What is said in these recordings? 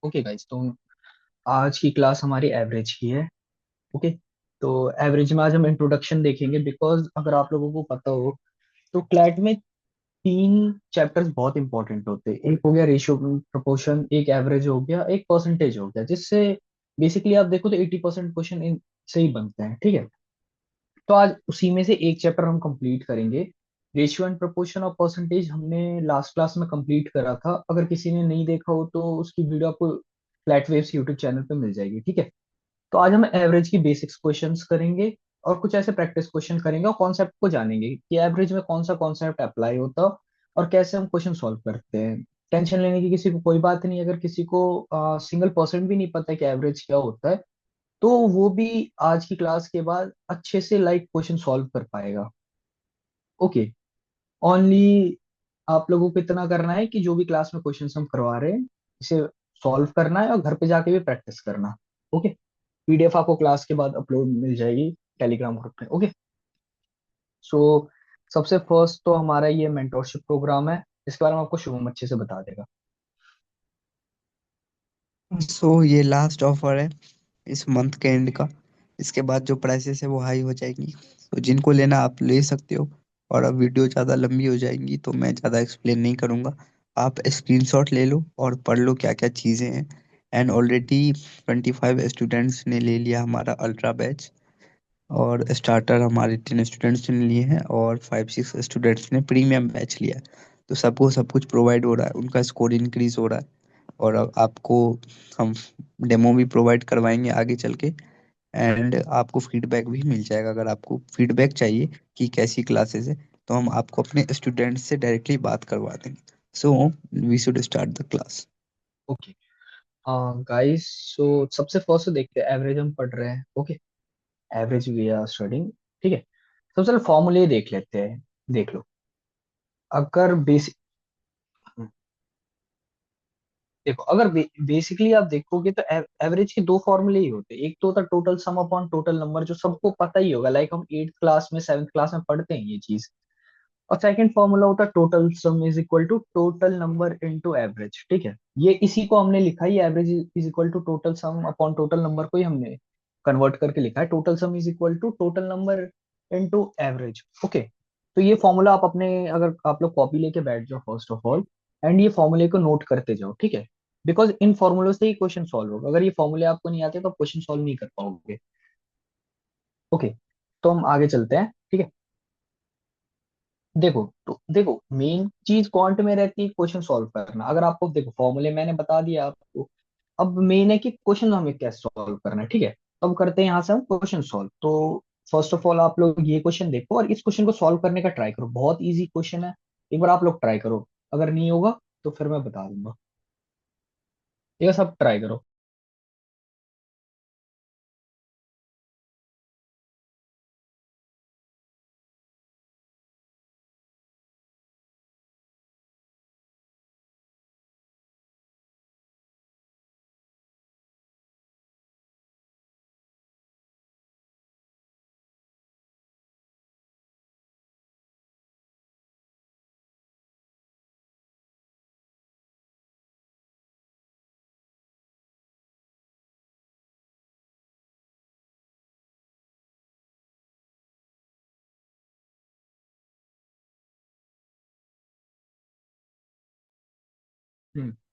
Okay guys, तो आज की क्लास हमारी एवरेज की है। ओके। तो एवरेज में आज हम इंट्रोडक्शन देखेंगे, बिकॉज अगर आप लोगों को पता हो तो क्लैट में तीन चैप्टर्स बहुत इंपॉर्टेंट होते हैं। एक हो गया रेशियो प्रोपोर्शन, एक एवरेज हो गया, एक परसेंटेज हो गया, जिससे बेसिकली आप देखो तो 80% क्वेश्चन इन से ही बनते हैं। ठीक है। तो आज उसी में से एक चैप्टर हम कंप्लीट करेंगे। रेशियो एंड प्रोपोर्शन और परसेंटेज हमने लास्ट क्लास में कंप्लीट करा था। अगर किसी ने नहीं देखा हो तो उसकी वीडियो आपको फ्लैटवेव्स यूट्यूब चैनल पे मिल जाएगी। ठीक है। तो आज हम एवरेज की बेसिक्स क्वेश्चंस करेंगे और कुछ ऐसे प्रैक्टिस क्वेश्चन करेंगे और कॉन्सेप्ट को जानेंगे कि एवरेज में कौन सा कॉन्सेप्ट अप्लाई होता है और कैसे हम क्वेश्चन सॉल्व करते हैं। टेंशन लेने की किसी को कोई बात नहीं। अगर किसी को सिंगल परसेंट भी नहीं पता है कि एवरेज क्या होता है, तो वो भी आज की क्लास के बाद अच्छे से लाइक क्वेश्चन सॉल्व कर पाएगा। ओके। ओनली आप लोगों को इतना करना है कि जो भी क्लास में क्वेश्चन हम करवा रहे हैं, इसे सॉल्व करना है और घर पे जाके भी प्रैक्टिस करना। ओके। पीडीएफ आपको क्लास के बाद अपलोड मिल जाएगी टेलीग्राम ग्रुप में। ओके। सो सबसे फर्स्ट तो हमारा ये मेंटोरशिप प्रोग्राम है। इसके बारे में आपको शुभम अच्छे से बता देगा। ये लास्ट ऑफर है इस मंथ के एंड का। इसके बाद जो प्राइसेस है वो हाई हो जाएंगी, तो जिनको लेना आप ले सकते हो। और अब वीडियो ज़्यादा लंबी हो जाएंगी तो मैं ज़्यादा एक्सप्लेन नहीं करूँगा। आप स्क्रीनशॉट ले लो और पढ़ लो क्या क्या चीज़ें हैं। एंड ऑलरेडी 25 स्टूडेंट्स ने ले लिया हमारा अल्ट्रा बैच, और स्टार्टर हमारे 10 स्टूडेंट्स ने लिए हैं, और 5-6 स्टूडेंट्स ने प्रीमियम बैच लिया है। तो सबको सब कुछ प्रोवाइड हो रहा है, उनका स्कोर इंक्रीज हो रहा है। और अब आपको हम डेमो भी प्रोवाइड करवाएंगे आगे चल के। एंड आपको फीडबैक भी मिल जाएगा। अगर आपको फीडबैक चाहिए कि कैसी क्लासेस है, तो हम आपको अपने स्टूडेंट्स से डायरेक्टली बात करवा देंगे। So we should start the class. Okay. Guys, so सबसे फर्स्ट देखते हैं एवरेज हम पढ़ रहे हैं। Okay. Average we are studying. ठीक है। सबसे पहले फॉर्मूले देख लेते हैं। देख लो। अगर बेसिक देखो, अगर बेसिकली आप देखोगे तो एवरेज के दो फॉर्मूले ही होते हैं। एक तो होता है total sum upon total number, जो सबको पता ही होगा, लाइक हम 8th क्लास में 7th क्लास में पढ़ते हैं ये चीज। और सेकंड फॉर्मूला होता है total sum is equal to total number into average. ठीक है। ये इसी को हमने लिखा ही, average is equal to total sum upon total number को ही हमने कन्वर्ट करके लिखा है। Total sum is equal to total number into average. Okay. तो ये फॉर्मूला आप अपने, अगर आप लोग कॉपी लेके बैठ जाओ फर्स्ट ऑफ ऑल, एंड ये फॉर्मूले को नोट करते जाओ। ठीक है। बिकॉज इन फॉर्मूलों से ही क्वेश्चन सॉल्व होगा। अगर ये फॉर्मूले आपको नहीं आते तो आप क्वेश्चन सॉल्व नहीं कर पाओगे। ओके। तो हम आगे चलते हैं। ठीक है। देखो, तो देखो मेन चीज क्वांट में रहती है क्वेश्चन सॉल्व करना। अगर आपको देखो फॉर्मूले मैंने बता दिया आपको, अब मेन है कि क्वेश्चन हमें कैसे सॉल्व करना है। ठीक है। तो अब करते हैं यहाँ से हम क्वेश्चन सॉल्व। तो फर्स्ट ऑफ ऑल आप लोग ये क्वेश्चन देखो और इस क्वेश्चन को सॉल्व करने का ट्राई करो। बहुत इजी क्वेश्चन है। एक बार आप लोग ट्राई करो। अगर नहीं होगा तो फिर मैं बता दूंगा। ये सब ट्राई करो।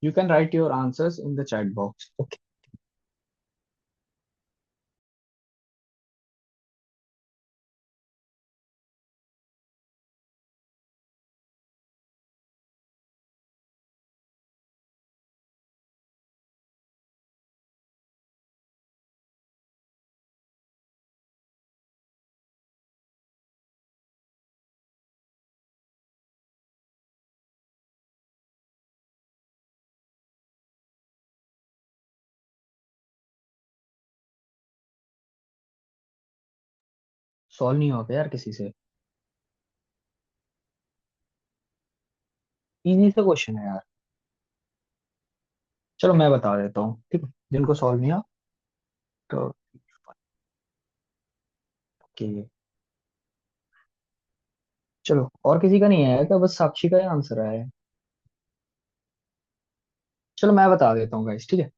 You can write your answers in the chat box. Okay. Solve नहीं होगा यार किसी से। इजी सा क्वेश्चन है यार। चलो मैं बता देता हूँ। ठीक है। जिनको सॉल्व नहीं आ तो ओके। चलो, और किसी का नहीं आया क्या? बस साक्षी का ही आंसर आया है। चलो मैं बता देता हूँ गाइस। ठीक है।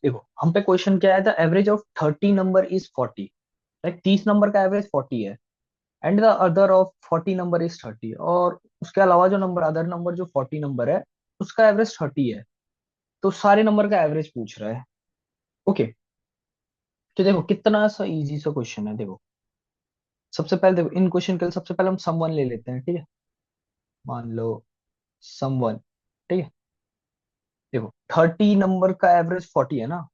देखो हम पे क्वेश्चन क्या आया था, average of 30 number is 40। Like 30 number का एवरेज 40 है, and the other of 40 number is 30। और उसके अलावा जो नंबर, अदर नंबर जो 40 नंबर है, उसका एवरेज 30 है। तो सारे नंबर का एवरेज पूछ रहा है। ओके, तो देखो कितना सा इजी सा क्वेश्चन है। देखो सबसे पहले देखो, इन क्वेश्चन के लिए सबसे पहले हम सम वन ले लेते हैं, ठीक है। मान लो सम वन, ठीक है। देखो 30 नंबर का एवरेज 40 है ना,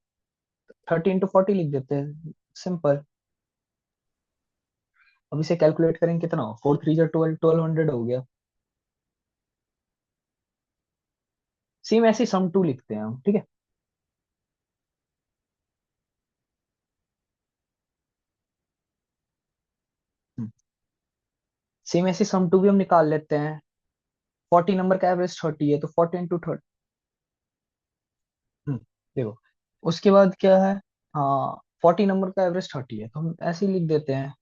30 × 40 लिख देते हैं, सिंपल। अब इसे कैलकुलेट करेंगे, कितना हो, 4 3 12, 1200 हो गया। सेम ऐसे सम टू लिखते हैं हम, ठीक है। सेम ऐसे सम टू भी हम निकाल लेते हैं। 40 नंबर का एवरेज 30 है, तो 40 × 30। देखो उसके बाद क्या है, हाँ 40 नंबर का एवरेज 30 है, तो हम ऐसे ही लिख देते हैं,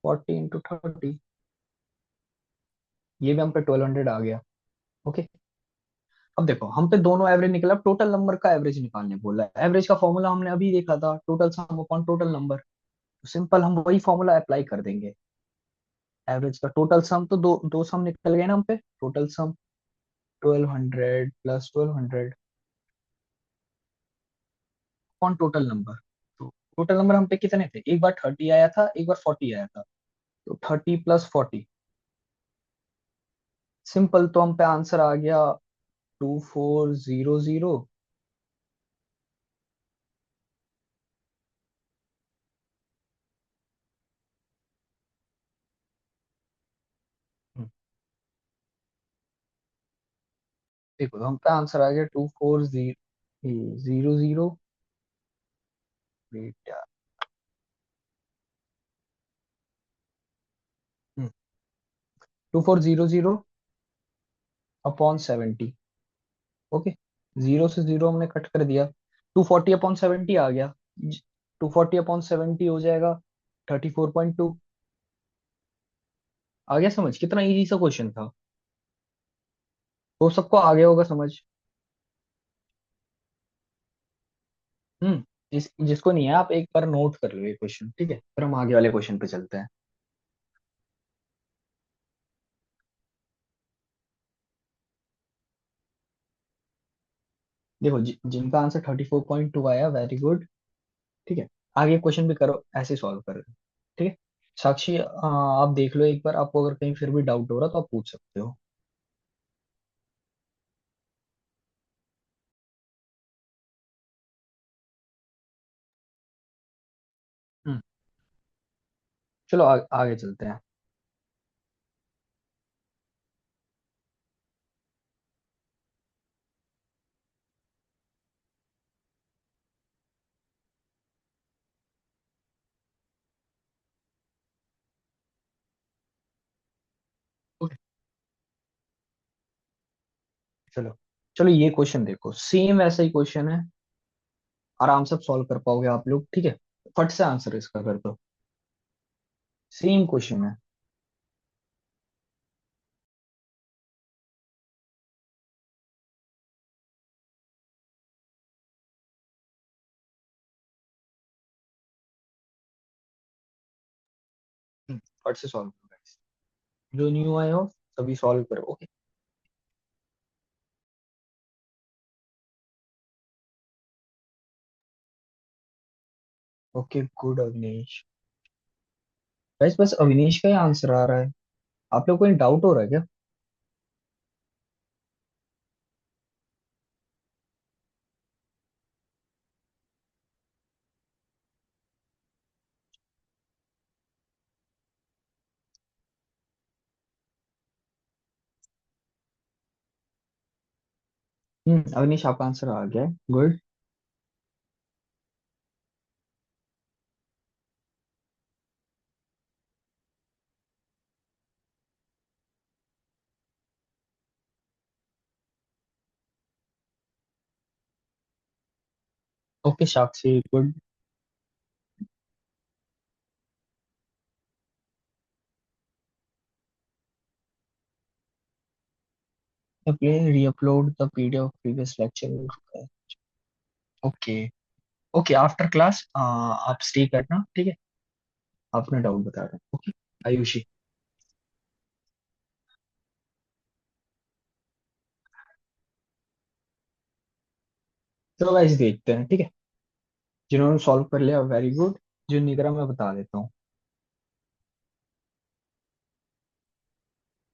40 × 30। ये भी हम पे 1200 आ गया। ओके, अब देखो हम पे दोनों एवरेज निकला, टोटल नंबर का एवरेज निकालने बोला है। एवरेज का फॉर्मूला हमने अभी देखा था, total sum upon total number. तो सिंपल हम वही फॉर्मूला अप्लाई कर देंगे। एवरेज का टोटल सम, तो दो दो सम निकल गए ना हम पे, total sum 1200 plus 1200 upon total number. तो टोटल नंबर हम पे कितने थे, एक बार 30 आया था, एक बार 40 आया था। तो 30 + 40, सिंपल। तो हम पे आंसर आ गया 2400। देखो हम पे आंसर आ गया 2400। वेट यार, 2400 अपॉन 70। ओके, जीरो से जीरो हमने कट कर दिया, 240 अपॉन 70 आ गया। 240 अपॉन 70 हो जाएगा 34.2। आ गया समझ, कितना इजी सा क्वेश्चन था। तो सबको आ गया होगा समझ। जिसको नहीं है, आप एक बार नोट कर लो ये क्वेश्चन, ठीक है, फिर हम आगे वाले क्वेश्चन पे चलते हैं। देखो जिनका आंसर 34.2 आया, वेरी गुड। ठीक है, आगे क्वेश्चन भी करो, ऐसे सॉल्व करो, ठीक है। साक्षी आप देख लो एक बार, आपको अगर कहीं फिर भी डाउट हो रहा तो आप पूछ सकते हो। हम्म, चलो आगे चलते हैं। ओके, चलो चलो ये क्वेश्चन देखो, सेम ऐसा ही क्वेश्चन है, आराम से सॉल्व कर पाओगे आप लोग, ठीक है। फट से आंसर इसका कर दो, सेम क्वेश्चन है। फट से सॉल्व करो guys। जो न्यू आए हो सभी सॉल्व करो, okay. Okay good Avinesh. Guys बस अविनेश का ही आंसर आ रहा है, आप लोग को कोई डाउट हो रहा है क्या? अविनेश आपका आंसर आ गया है, good. Okay Sakshi, good. Please reupload the PDF of previous lecture. Okay. Okay, after class आप स्टे करना, ठीक है। आप अपना डाउट बता रहे हैं, ओके। आयुषी। चलो गाइस देखते हैं, ठीक है। जिन्होंने सॉल्व कर लिया वेरी गुड। जो नहीं करा मैं बता देता हूँ।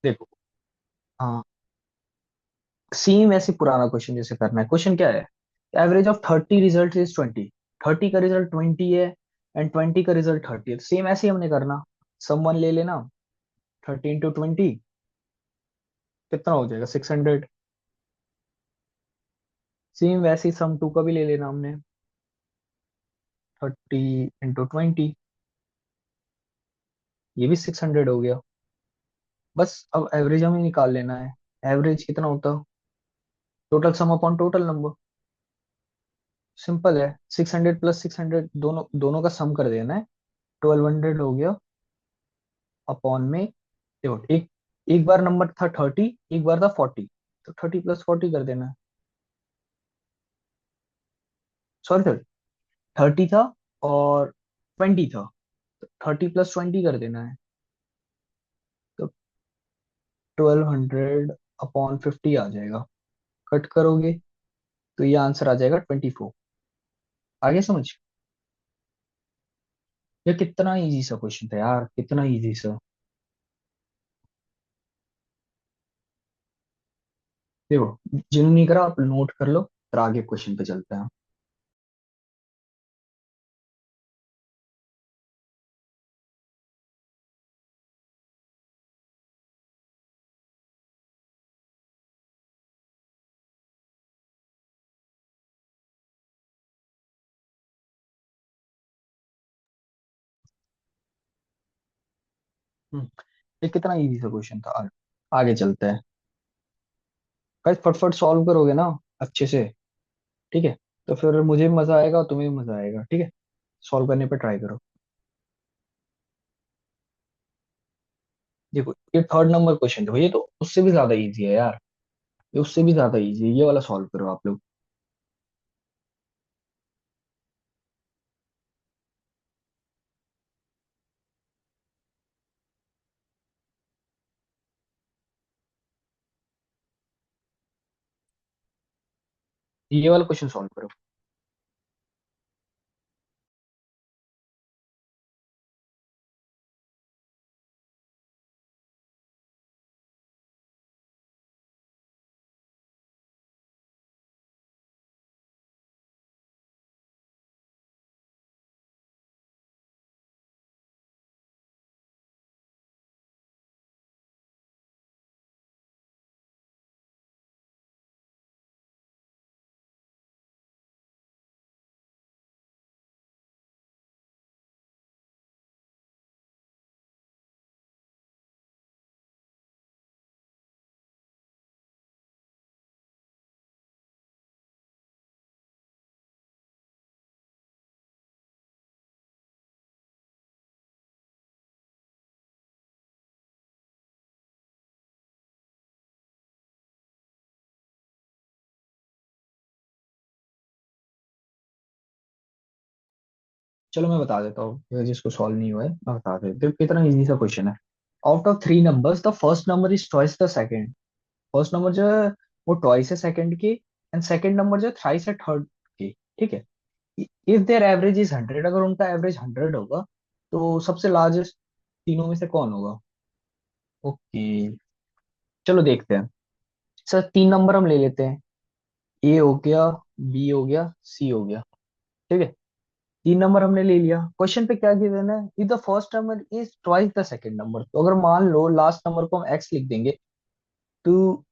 देखो, हाँ, सेम ऐसे पुराना क्वेश्चन जैसे करना है। क्वेश्चन क्या है? Average of 30 result is 20। 30 का रिजल्ट 20 है एंड 20 का रिजल्ट 30 है। सेम ऐसे ही हमने करना। सम वन ले लेना। 30 into 20 कितना हो जाएगा? 600। सेम वैसे ही सम टू का भी ले लेना हमने। 30 into 20, ये भी 600 हो गया। बस अब एवरेज हमें निकाल लेना है। एवरेज कितना होता? Total sum upon total number. Simple है। 600 + 600, दोनों दोनों का सम कर देना है। 1200 हो गया अपॉन में। देखो, एक एक बार नंबर था 30, एक बार था 40। तो 30 + 40 कर देना है। सॉरी सॉरी, 30 था और 20 था। तो 30 + 20 कर देना है। तो 1200 अपॉन 50 आ जाएगा। कट करोगे तो ये आंसर आ जाएगा 24। आगे समझ? ये कितना इजी सा क्वेश्चन था यार, कितना इजी सा। देखो, जिन्होंने नहीं करा आप नोट कर लो, फिर आगे क्वेश्चन पे चलते हैं। हम्म, ये कितना इजी सा क्वेश्चन था। आगे चलते हैं। गाइस फटफट सॉल्व करोगे ना अच्छे से, ठीक है, तो फिर मुझे भी मजा आएगा और तुम्हें भी मजा आएगा, ठीक है। सॉल्व करने पे ट्राई करो। देखो, ये थर्ड नंबर क्वेश्चन था, ये तो उससे भी ज्यादा इजी है यार। ये उससे भी ज्यादा इजी है, ये वाला सॉल्व करो आप लोग। ये वाला क्वेश्चन सॉल्व करो। चलो मैं बता देता हूँ, ये जिसको सॉल्व नहीं हुआ है मैं बता देता हूँ। देखो कितना इजी सा क्वेश्चन है। Out of three numbers the first number is twice the second. First number जो है वो ट्वाइस है सेकंड की, एंड सेकंड नंबर जो है थ्राइस है थर्ड की, ठीक है। इफ देयर एवरेज इज 100, अगर उनका एवरेज 100 होगा तो सबसे लार्जेस्ट तीनों में से कौन होगा? ओके, चलो देखते हैं। सर तीन नंबर हम ले लेते हैं। ए हो गया, बी हो गया, सी हो गया, ठीक है। तीन नंबर हमने ले लिया। क्वेश्चन पे क्या गिवन है? If the first number is twice the second number, तो अगर मान लो लास्ट नंबर को हम एक्स लिख देंगे तो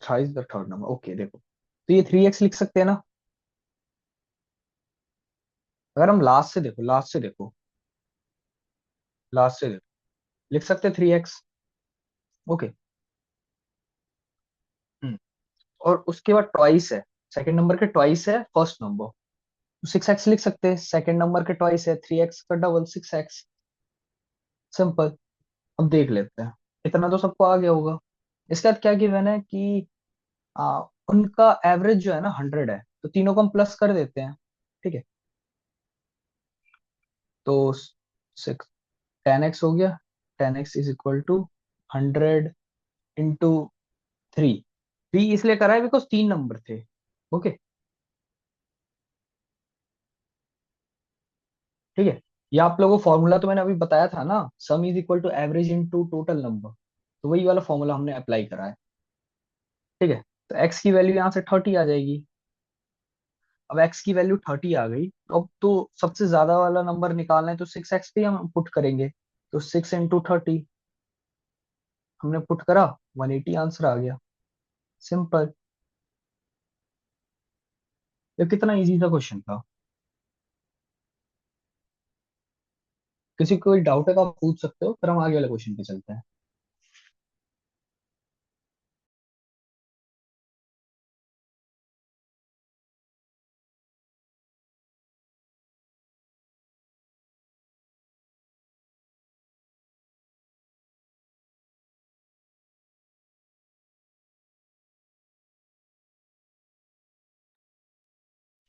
thrice the third number. Okay देखो, तो ये 3x लिख सकते हैं ना? अगर हम लास्ट से देखो, लिख सकते हैं 3x। ओके। हम्म, और उसके बाद ट्वाइस है, सेकंड नंबर के ट्वाइस है फर्स्ट नंबर, तो 6x लिख सकते हैं। सेकंड नंबर के ट्वाइस है 3x का डबल 6x। सिंपल। अब देख लेते हैं, इतना तो सबको आ गया होगा। इसके बाद क्या गिवन है कि उनका एवरेज जो है ना 100 है, तो तीनों को हम प्लस कर देते हैं। ठीक है, तो 10x हो गया। 10x is equal to 100 into 3। 3 इसलिए करा है बिकॉज 3 नंबर थे। ओके, ठीक है। ये आप लोगों को फॉर्मूला तो मैंने अभी बताया था ना, sum is equal to average into total number, तो वही वाला फॉर्मूला हमने अप्लाई करा है। ठीक है, तो x की वैल्यू यहाँ से 30 आ जाएगी। अब x की वैल्यू 30 आ गई, तो अब तो सबसे ज्यादा वाला नंबर निकालना है, तो 6x पे हम पुट करेंगे। तो 6 इंटू 30 हमने पुट करा, 180 आंसर आ गया। सिंपल। ये कितना इजी सा क्वेश्चन था। किसी को कोई डाउट है तो आप पूछ सकते हो, फिर हम आगे वाले क्वेश्चन पे चलते हैं।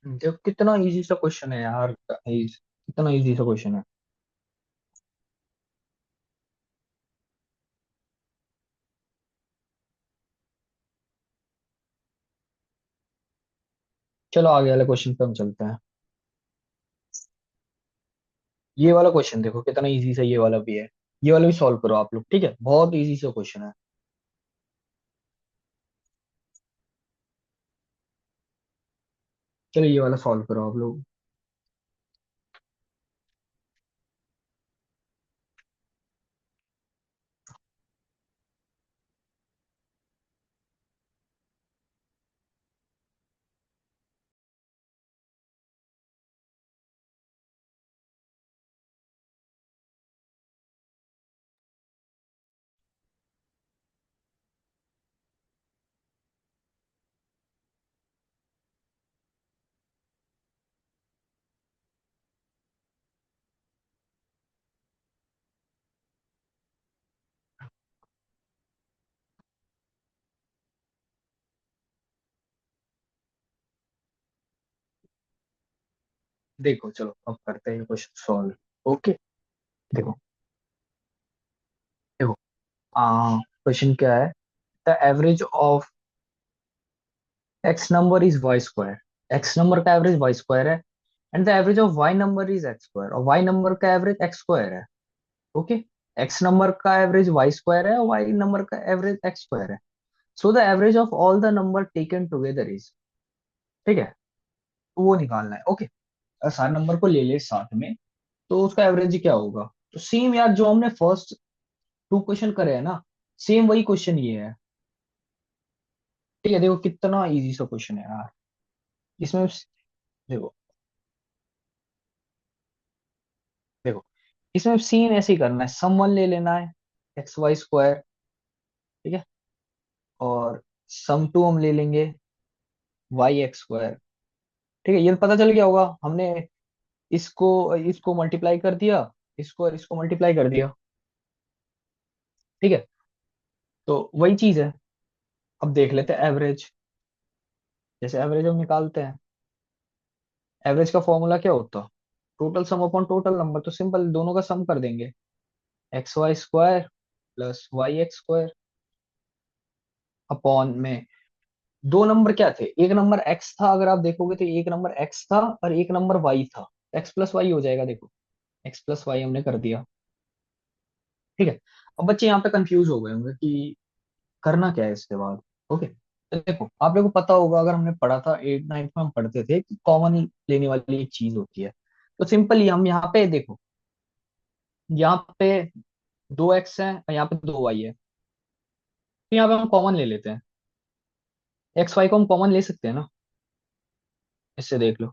देखो कितना इजी सा क्वेश्चन है यार, कितना इजी सा क्वेश्चन है। चलो आगे वाले क्वेश्चन पे हम चलते हैं। ये वाला क्वेश्चन देखो कितना इजी सा ये वाला भी है। ये वाला भी सॉल्व करो आप लोग, ठीक है, बहुत इजी सा क्वेश्चन है। चलो ये वाला सॉल्व करो आप लोग। देखो चलो अब करते हैं ये क्वेश्चन सॉल्व। ओके, देखो देखो क्वेश्चन क्या है। The average of X number is Y square. X number का एवरेज वाई स्क्वायर है, and the average of Y number is X square, और वाई नंबर का एवरेज एक्स स्क्वायर है। Okay, X number का average Y square है और Y number का average X square है। So the average of all the number taken together is, ठीक है, तो वो निकालना है। ओके, सारे नंबर को ले ले साथ में, तो उसका एवरेज क्या होगा। तो सेम यार जो हमने फर्स्ट 2 क्वेश्चन करे हैं ना, सेम वही क्वेश्चन ये है। ठीक है, देखो कितना इजी सा क्वेश्चन है यार। इसमें देखो देखो इसमें सेम ऐसे ही करना है, सम वन ले लेना है, एक्स वाई स्क्वायर। ठीक है, और सम टू हम ले लेंगे, वाई एक्स स्क्वायर। ठीक है, ये तो पता चल गया होगा हमने इसको इसको मल्टीप्लाई कर दिया, इसको और इसको मल्टीप्लाई कर दिया। ठीक है, तो वही चीज है। अब देख लेते हैं एवरेज। जैसे एवरेज हम निकालते हैं, एवरेज का फॉर्मूला क्या होता है, total sum upon total number. तो सिंपल, दोनों का सम कर देंगे, X Y square plus Y X square upon में। दो नंबर क्या थे, एक नंबर एक्स था, अगर आप देखोगे तो एक नंबर एक्स था और एक नंबर वाई था। एक्स प्लस वाई हो जाएगा, देखो एक्स प्लस वाई हमने कर दिया। ठीक है, अब बच्चे यहाँ पे कंफ्यूज हो गए होंगे कि करना क्या है इसके बाद। ओके, तो देखो आप लोगों को पता होगा, अगर हमने पढ़ा था 8 9 में हम पढ़ते थे कि कॉमन लेने वाली एक चीज होती है। तो सिंपली हम यहाँ पे देखो, यहाँ पे 2x है और यहाँ पे 2y है, तो यहाँ पे हम कॉमन ले लेते हैं। एक्स वाई को हम कॉमन ले सकते हैं ना, इससे देख लो।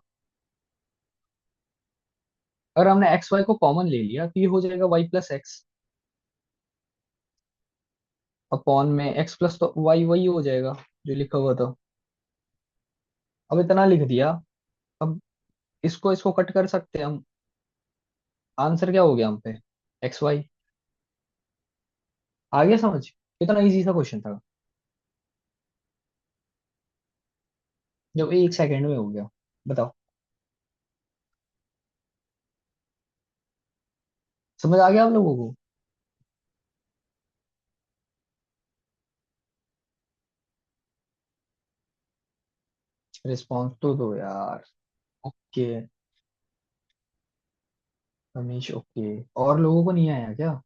अगर हमने एक्स वाई को कॉमन ले लिया तो ये हो जाएगा वाई प्लस एक्स अपॉन में एक्स प्लस, तो वाई वही हो जाएगा जो लिखा हुआ था। अब इतना लिख दिया। अब इसको इसको कट कर सकते हैं हम। आंसर क्या हो गया हम पे, एक्स वाई। आ गया समझ? कितना इजी सा क्वेश्चन था। जब 1 सेकंड में हो गया। बताओ। समझ आ गया आप लोगों को? रिस्पॉन्स तो दो यार। ओके। रमेश ओके। और लोगों को नहीं आया क्या?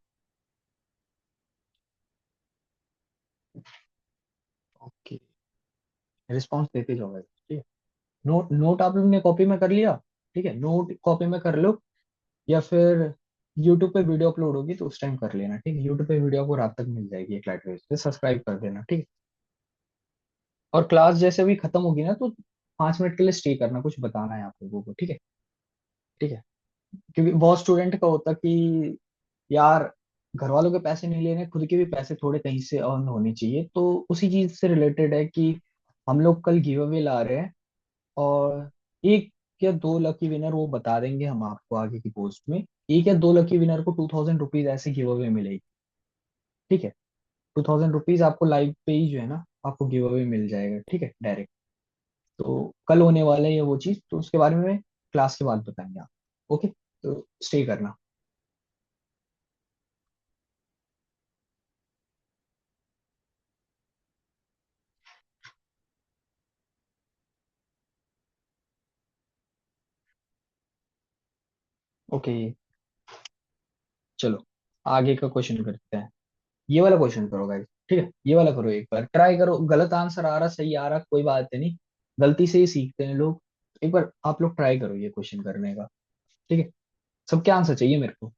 ओके। रिस्पॉन्स देते जाओ भाई, ठीक है। नोट नोट आप लोग ने कॉपी में कर लिया? ठीक है, नोट कॉपी में कर लो। या फिर यूट्यूब पे वीडियो अपलोड होगी तो उस टाइम कर लेना, ठीक है। यूट्यूब पे वीडियो आपको रात तक मिल जाएगी एक लाइट वेव से, सब्सक्राइब कर देना, ठीक है। और क्लास जैसे भी खत्म होगी ना तो 5 मिनट के लिए स्टे करना, कुछ बताना है आप लोगों को, ठीक है। ठीक है। क्योंकि बहुत स्टूडेंट का होता कि यार घर वालों के पैसे नहीं लेने, खुद के भी पैसे थोड़े कहीं से अर्न होने चाहिए, तो उसी चीज से रिलेटेड है कि हम लोग कल गिव अवे ला रहे हैं। और एक या दो लकी विनर वो बता देंगे हम आपको आगे की पोस्ट में। एक या दो लकी विनर को 2000 रुपीज ऐसे गिव अवे मिलेगी, ठीक है। 2000 रुपीज आपको लाइव पे ही जो है ना आपको गिव अवे मिल जाएगा, ठीक है, डायरेक्ट। तो कल होने वाला है ये वो चीज, तो उसके बारे में क्लास के बाद बताएंगे आप। ओके, तो स्टे करना। ओके, चलो आगे का क्वेश्चन करते हैं। ये वाला क्वेश्चन करो गाइस, ठीक है। ये वाला करो, एक बार ट्राई करो। गलत आंसर आ रहा सही आ रहा कोई बात नहीं, गलती से ही सीखते हैं लोग। एक बार आप लोग ट्राई करो ये क्वेश्चन करने का, ठीक है। सबके आंसर चाहिए मेरे को।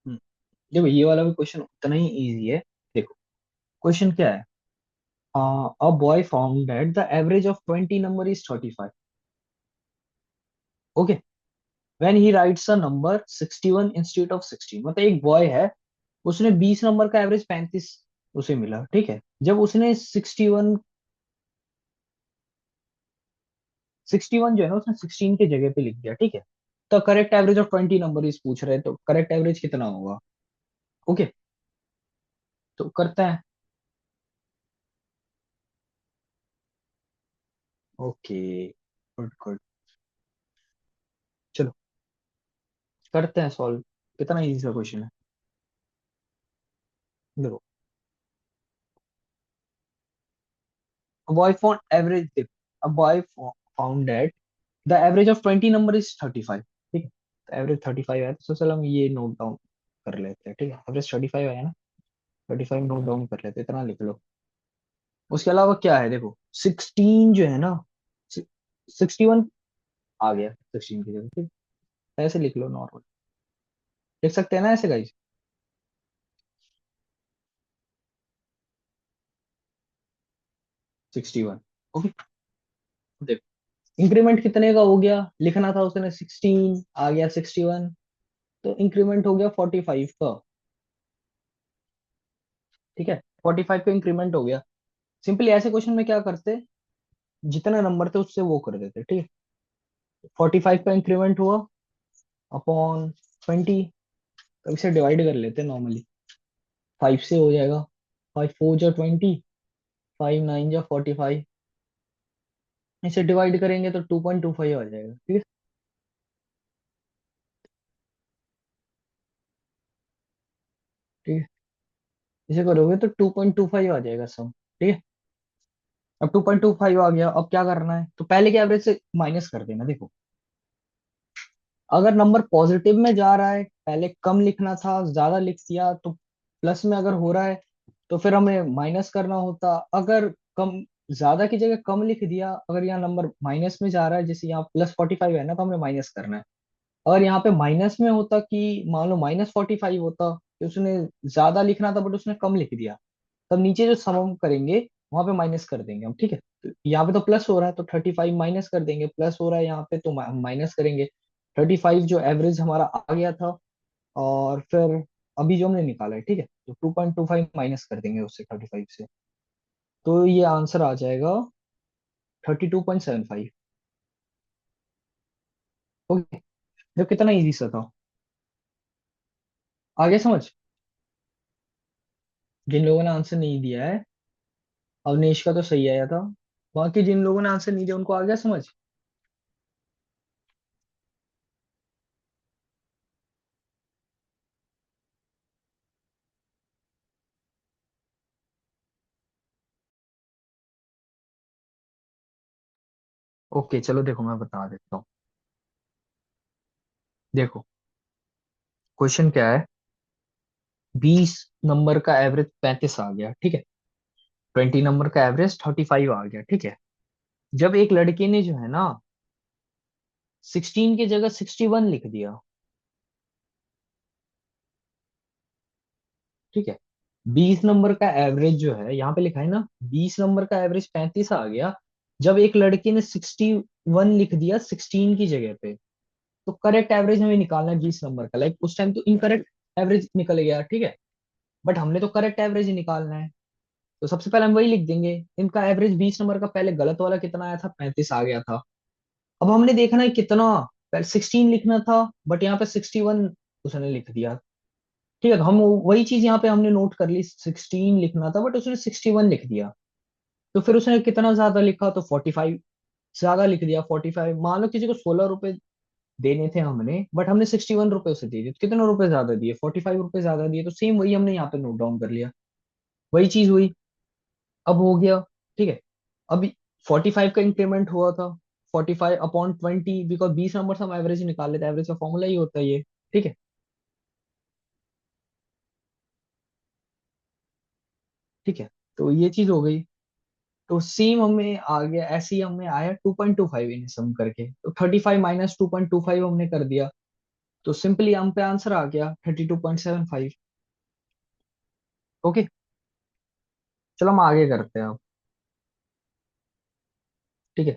हम्म, देखो ये वाला भी क्वेश्चन उतना ही इजी है। देखो क्वेश्चन क्या है। A boy found that the average of 20 number is 35। Okay, when he rights a number 61 instead of 16, मतलब एक बॉय है, उसने 20 नंबर का एवरेज 35 उसे मिला, ठीक है। जब उसने 61 जो है ना उसने 16 के जगह पे लिख दिया, ठीक है। तो करेक्ट एवरेज ऑफ 20 नंबर इस पूछ रहे हैं, तो करेक्ट एवरेज कितना होगा? ओके, तो करते हैं। Okay, good good. चलो करते हैं सॉल्व। कितना इजी सा क्वेश्चन है। देखो, a boy found average देखो, a boy found that the average of 20 number is 35, ठीक है। तो एवरेज 35 है, तो चलो हम ये नोट डाउन कर लेते हैं, ठीक है। एवरेज 35 है ना, 35 नोट डाउन कर लेते हैं, इतना लिख लो। उसके अलावा क्या है देखो, 16 जो है ना, 61 आ गया 16 की जगह, ठीक। ऐसे लिख लो नॉर्मल, लिख सकते हैं ना ऐसे गाइस। 61। ओके, देखो इंक्रीमेंट कितने का हो गया, लिखना था उसने 16, आ गया 61। तो इंक्रीमेंट हो गया 45 का, ठीक है। 45 का इंक्रीमेंट हो गया। सिंपली ऐसे क्वेश्चन में क्या करते, जितना नंबर थे उससे वो कर देते, ठीक है। 45 का इंक्रीमेंट हुआ अपॉन 20, तो इसे डिवाइड कर लेते नॉर्मली। 5 से हो जाएगा, 5 4 जा 20, 5 9 जा 45। इसे डिवाइड करेंगे तो 2.25 आ जाएगा, ठीक है। इसे करोगे तो 2.25 आ जाएगा सम। ठीक है। अब 2.25 आ गया, अब क्या करना है, तो पहले के एवरेज से माइनस कर देना। देखो, अगर नंबर पॉजिटिव में जा रहा है, पहले कम लिखना था, ज्यादा लिख दिया, तो प्लस में अगर हो रहा है तो फिर हमें माइनस करना होता। अगर कम, ज्यादा की जगह कम लिख दिया, अगर यहाँ नंबर माइनस में जा रहा है, जैसे यहाँ +45 है ना, तो हमें माइनस करना है। अगर यहाँ पे माइनस में होता कि मान लो -45 होता, कि उसने ज्यादा लिखना था बट उसने कम लिख दिया, तब नीचे जो सम हम करेंगे वहां पे माइनस कर देंगे हम। ठीक है। तो यहाँ पे तो प्लस हो रहा है तो 35 माइनस कर देंगे, प्लस हो रहा है यहाँ पे तो हम माइनस करेंगे 35, जो एवरेज हमारा आ गया था। और फिर अभी जो हमने निकाला है, ठीक है, तो 2.25 माइनस कर देंगे उससे, 35 से। तो ये आंसर आ जाएगा 32.75। ओके। जो कितना इजी सा था। आगे समझ। जिन लोगों ने आंसर नहीं दिया है, अवनेश का तो सही आया था, बाकी जिन लोगों ने आंसर नहीं दिया उनको आ गया समझ। ओके चलो, देखो मैं बता देता हूँ। देखो, क्वेश्चन क्या है। 20 नंबर का एवरेज 35 आ गया, ठीक है। 20 नंबर का एवरेज 35 आ गया, ठीक है। जब एक लड़के ने जो है ना 16 की जगह 61 लिख दिया, ठीक है। 20 नंबर का एवरेज जो है यहाँ पे लिखा है ना, 20 नंबर का एवरेज 35 आ गया, जब एक लड़के ने 61 लिख दिया 16 की जगह पे। तो करेक्ट एवरेज हमें निकालना है 20 नंबर का। लाइक उस टाइम तो इनकरेक्ट एवरेज निकल गया, ठीक है, बट हमने तो करेक्ट एवरेज ही निकालना है। तो सबसे पहले हम वही लिख देंगे। इनका एवरेज 20 नंबर का पहले गलत वाला कितना आया था, 35 आ गया था। अब हमने देखना है कितना, पहले 16 लिखना था बट यहाँ पे 61 उसने लिख दिया। ठीक है, तो हम वही चीज यहाँ पे हमने नोट कर ली, 16 लिखना था बट उसने 61 लिख दिया। तो फिर उसने कितना ज्यादा लिखा, तो 45 ज्यादा लिख दिया। 45, मान लो किसी को 16 रुपए देने थे हमने, बट हमने 61 रुपए उसे दे दिए, तो कितना रुपए ज्यादा दिए, 45 रुपए ज्यादा दिए। तो सेम वही हमने यहाँ पे नोट डाउन कर लिया, वही चीज हुई। अब हो गया, ठीक है। अभी 45 का इंक्रीमेंट हुआ था, 45/20, बिकॉज 20 नंबर से हम एवरेज निकाल लेते हैं, एवरेज का फॉर्मूला ही होता है ये। ठीक है। ठीक है, तो ये चीज हो गई। तो सेम हमें आ गया, ऐसे ही हमें आया 2.25 इन्हें सम करके, तो 35 -2.25 हमने कर दिया। तो सिंपली हम पे आंसर आ गया 32.75। ओके। चलो हम आगे करते हैं अब। ठीक है।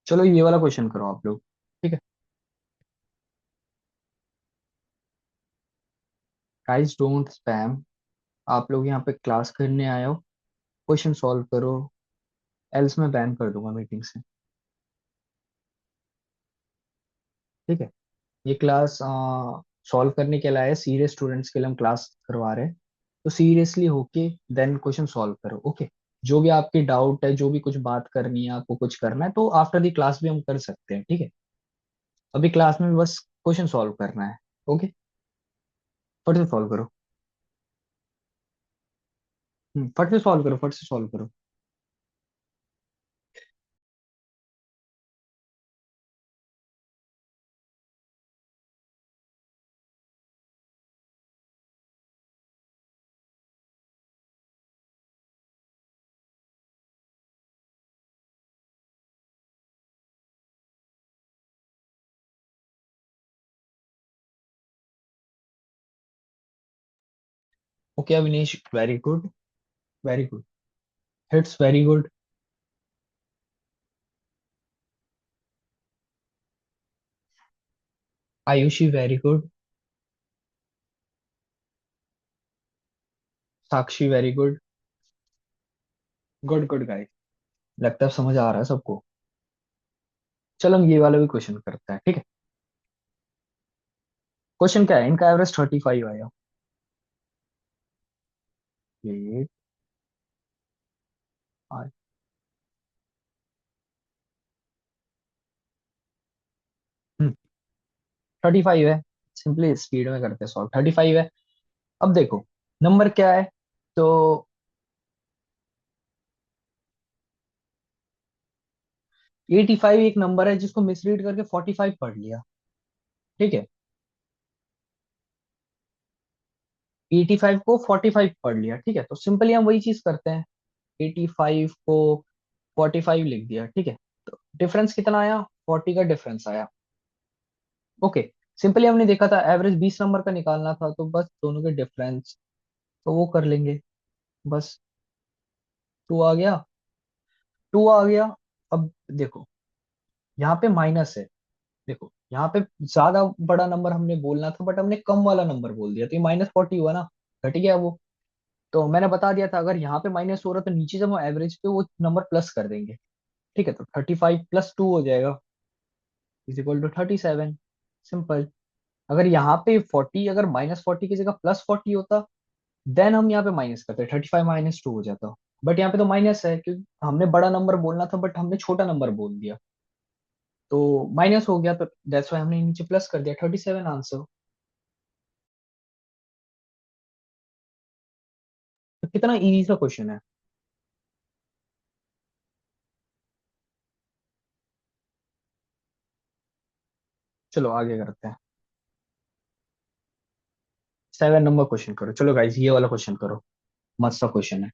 चलो ये वाला क्वेश्चन करो आप लोग। ठीक है। Guys don't spam. आप लोग यहाँ पे क्लास करने आए हो, क्वेश्चन सॉल्व करो, एल्स मैं बैन कर दूंगा मीटिंग से। ठीक है। ये क्लास सॉल्व करने के लिए, सीरियस स्टूडेंट्स के लिए हम क्लास करवा रहे हैं। तो सीरियसली होके देन क्वेश्चन सॉल्व करो। ओके। जो भी आपकी डाउट है, जो भी कुछ बात करनी है, आपको कुछ करना है, तो आफ्टर दी क्लास भी हम कर सकते हैं। ठीक है। अभी क्लास में बस क्वेश्चन सॉल्व करना है। ओके। फट से सॉल्व करो। फट से सॉल्व करो, फट से सॉल्व करो। Okay Avinesh, very good, very good. It's very good. Ayushi, very good. Sakshi, very good. Good good guys. लगता है समझ आ रहा है सबको। चलो हम ये वाला भी क्वेश्चन करते हैं। ठीक है। क्वेश्चन क्या है, इनका एवरेज 35 आया। ये थर्टी फाइव है। सिंपली स्पीड में करते हैं सॉल्व, 35 है। अब देखो नंबर क्या है। तो 85 एक नंबर है जिसको मिसरीड करके 45 पढ़ लिया। ठीक है, 85 को 45 पढ़ लिया। ठीक है, तो सिंपली हम वही चीज करते हैं, 85 को 45 लिख दिया। ठीक है, तो डिफरेंस कितना आया, 40 का डिफरेंस आया। ओके, सिंपली हमने देखा था एवरेज 20 नंबर का निकालना था, तो बस दोनों के डिफरेंस तो वो कर लेंगे। बस 2 आ गया, 2 आ गया। अब देखो यहाँ पे माइनस है। देखो यहाँ पे ज्यादा बड़ा नंबर हमने बोलना था बट हमने कम वाला नंबर बोल दिया, तो ये -40 हुआ ना, घट गया वो। तो मैंने बता दिया था अगर यहाँ पे माइनस हो रहा है तो नीचे जब हम एवरेज पे वो नंबर प्लस कर देंगे। ठीक है, तो 35 + 2 हो जाएगा = 37। सिंपल। अगर यहाँ पे 40, अगर -40 की जगह +40 होता, देन हम यहाँ पे माइनस करते, 35 - 2 हो जाता। बट यहाँ पे तो माइनस है क्योंकि हमने बड़ा नंबर बोलना था बट हमने छोटा नंबर बोल दिया, तो माइनस हो गया। तो दैट्स वाई हमने नीचे प्लस कर दिया, 37 आंसर। तो कितना इजी सा क्वेश्चन है। चलो आगे करते हैं। 7 नंबर क्वेश्चन करो। चलो गाइस ये वाला क्वेश्चन करो, मस्त सा क्वेश्चन है।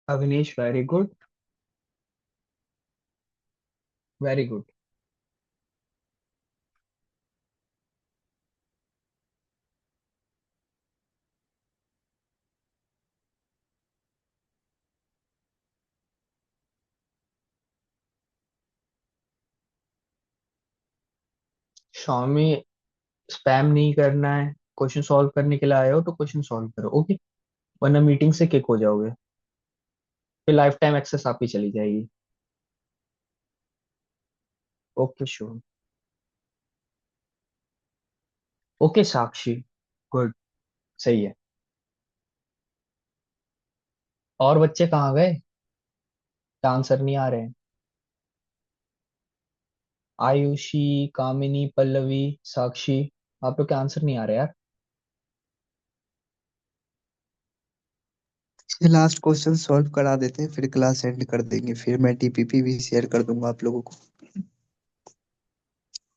Avinesh very good, very good. Swami, spam नहीं करना है। क्वेश्चन सॉल्व करने के लिए आए हो तो क्वेश्चन सॉल्व करो, ओके। वरना मीटिंग से किक हो जाओगे, फिर लाइफ टाइम एक्सेस आपकी चली जाएगी। Okay sure. Okay Sakshi, good, सही है। और बच्चे कहाँ गए, आंसर नहीं आ रहे हैं। आयुषी, कामिनी, पल्लवी, साक्षी, आप लोग के आंसर नहीं आ रहे यार। ये लास्ट क्वेश्चन सॉल्व करा देते हैं, फिर क्लास एंड कर देंगे, फिर मैं टीपीपी भी शेयर कर दूंगा आप लोगों को।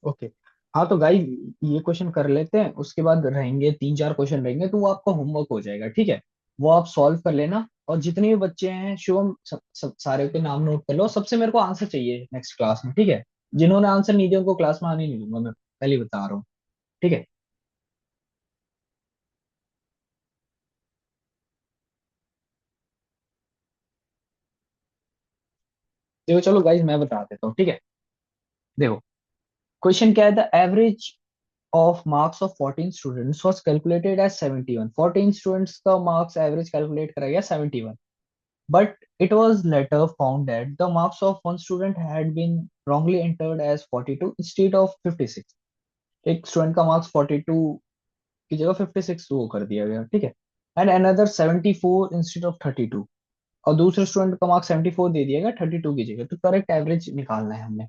ओके, हाँ तो गाइस ये क्वेश्चन कर लेते हैं, उसके बाद रहेंगे 3 4 क्वेश्चन रहेंगे, तो वो आपका होमवर्क हो जाएगा। ठीक है, वो आप सॉल्व कर लेना। और जितने भी बच्चे हैं शुभम, सब सारे के नाम नोट कर लो। सबसे मेरे को आंसर चाहिए नेक्स्ट क्लास में, ठीक है। जिन्होंने आंसर नहीं दिया उनको क्लास में आने नहीं दूंगा, मैं पहले ही बता रहा हूँ। ठीक है, तो चलो गाइस मैं बता देता हूँ। ठीक है, देखो क्वेश्चन क्या है, the average of marks of 14 students was calculated as 71। 14 students का मार्क्स एवरेज कैलकुलेट करा गया 71। But it was later found that the marks of one student had been wrongly entered as 42 instead of 56. एक student का marks 42 की जगह 56 वो कर दिया गया, ठीक है। एंड अनदर 74 इंस्टेड ऑफ 32, और दूसरे स्टूडेंट का मार्क्स 74 दे दिया गया 32 की जगह। तो करेक्ट एवरेज निकालना है हमने।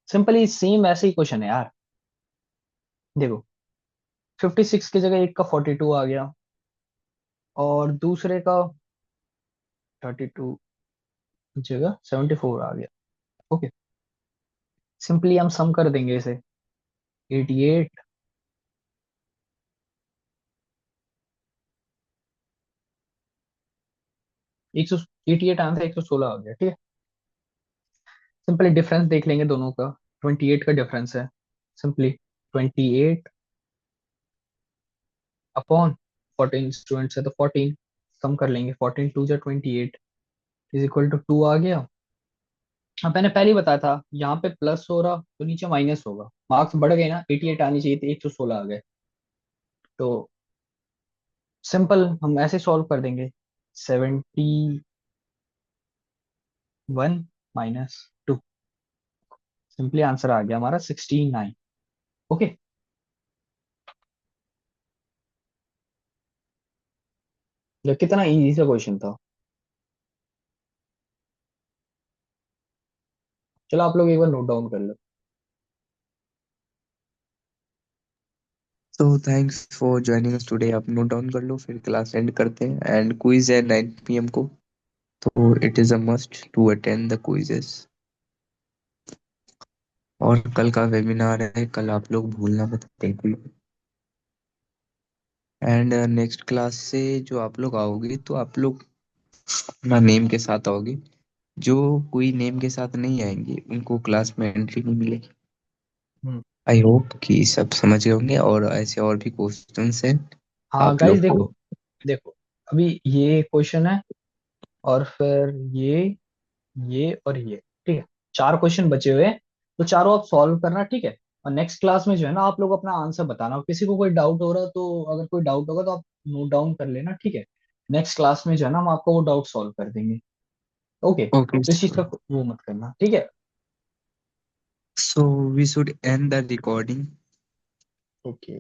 सिंपली सेम ऐसे ही क्वेश्चन है यार। देखो, 56 की जगह एक का 42 आ गया, और दूसरे का 32 की जगह 74 आ गया। ओके, सिंपली हम सम कर देंगे इसे। 88, 100, 88 आंसर 116 आ गया, ठीक है। सिंपली डिफरेंस देख लेंगे दोनों का। 28 का डिफरेंस है। सिंपली 28 अपॉन 14 स्टूडेंट्स है तो 14, सम कर लेंगे। 14 टू जा 28 इज इक्वल टू 2 आ गया। अब मैंने पहले ही बताया था, यहाँ पे प्लस हो रहा तो नीचे माइनस होगा, मार्क्स बढ़ गए ना, 88 आनी चाहिए थी, 116 आ गए। तो सिंपल हम ऐसे सॉल्व कर देंगे। 71 - 2, सिंपली आंसर आ गया हमारा 69। ओके, ये कितना इजी सा क्वेश्चन था। चलो आप लोग एक बार नोट डाउन कर लो। तो thanks for joining us today. आप नोट डाउन कर लो, फिर क्लास एंड करते हैं। एंड क्विज है 9 PM को, तो it is a must to attend the quizzes. और कल का वेबिनार है, कल आप लोग भूलना मत बिल्कुल। एंड नेक्स्ट क्लास से जो आप लोग आओगे, तो आप लोग अपना नेम के साथ आओगे। जो कोई नेम के साथ नहीं आएंगे उनको क्लास में एंट्री नहीं मिलेगी। हम्म। आई होप कि सब समझ गए होंगे, और ऐसे और भी क्वेश्चंस हैं हाँ आप गाइस, लोग को। देखो, देखो, अभी ये क्वेश्चन है, और फिर ये और ये, ठीक है। चार क्वेश्चन बचे हुए हैं, तो चारों आप सॉल्व करना, ठीक है। और नेक्स्ट क्लास में जो है ना, आप लोग अपना आंसर बताना। किसी को कोई डाउट हो रहा तो, अगर कोई डाउट होगा तो आप नोट डाउन कर लेना, ठीक है। नेक्स्ट क्लास में जो है ना, हम आपको वो डाउट सॉल्व कर देंगे। ओके, ओके, तो इस चीज का वो मत करना, ठीक है। so we should end the recording. Okay.